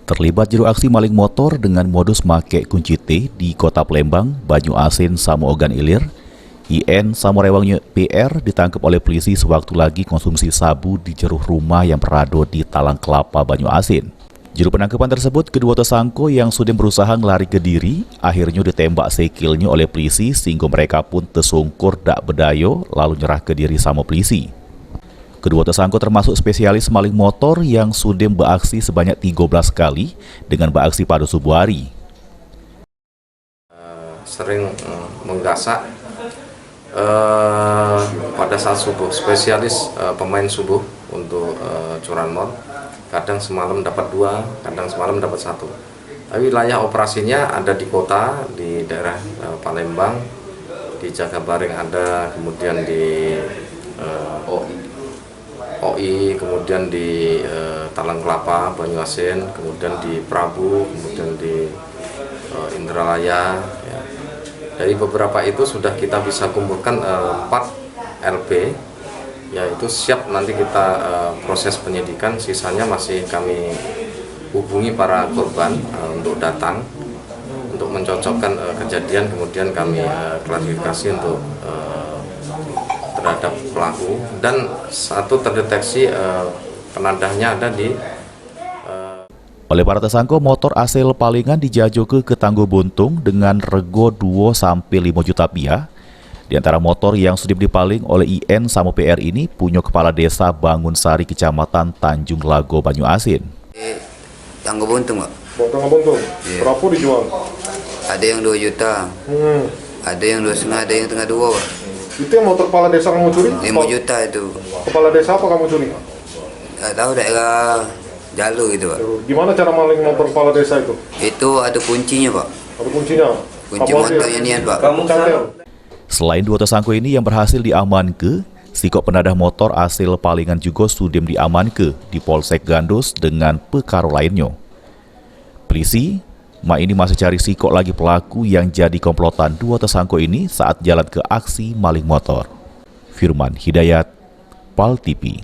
Terlibat juru aksi maling motor dengan modus make kunci T di Kota Palembang, Banyuasin, Samogan Ilir, IN Samorewang PR ditangkap oleh polisi sewaktu lagi konsumsi sabu di jero rumah yang berada di Talang Kelapa, Banyuasin. Juru penangkapan tersebut, kedua tersangka yang sudah berusaha melari ke diri, akhirnya ditembak sekilnya oleh polisi sehingga mereka pun tersungkur dak bedayo lalu nyerah ke diri sama polisi. Kedua tersangka termasuk spesialis maling motor yang sudah beraksi sebanyak 13 kali dengan beraksi pada subuh hari. Sering menggasak pada saat subuh, spesialis pemain subuh untuk curanmor. Kadang semalam dapat 2, kadang semalam dapat 1. Tapi wilayah operasinya ada di kota, di daerah Palembang, di Jagabaring ada, kemudian di OI, kemudian di Talang Kelapa, Banyuasin, kemudian di Prabu, kemudian di Indralaya. Ya. Dari beberapa itu sudah kita bisa kumpulkan 4 LP, yaitu siap nanti kita proses penyidikan. Sisanya masih kami hubungi para korban untuk datang, untuk mencocokkan kejadian, kemudian kami klarifikasi untuk terhadap pelaku, dan satu terdeteksi penadahnya ada di oleh para tersangka, motor asal palingan dijajoke ke Tanggo Buntung dengan rego 2-5 juta rupiah. Di antara motor yang sudah dipaling oleh IN sama PR ini punya Kepala Desa Bangunsari, Kecamatan Tanjung Lago, Banyuasin. Tanggo Buntung, Pak. Tanggo Buntung. Yeah. Berapa dijual? Ada yang 2 juta. Ada yang 2,5, ada yang tengah 2, Pak. Itu yang motor kepala desa kamu curi? 5 juta itu. Kepala desa apa kamu curi? Nggak tahu, daerah Jalu gitu, Pak. Gimana cara maling motor kepala desa itu? Itu ada kuncinya, Pak. Ada kuncinya? Kunci motornya nian, Pak. Selain dua tersangka ini yang berhasil diamankan, sikok penadah motor asal palingan juga sudah diamankan di Polsek Gandos dengan perkara lainnya. Polisi ini masih cari sikok lagi pelaku yang jadi komplotan dua tersangka ini saat jalan ke aksi maling motor. Firman Hidayat, PAL TV.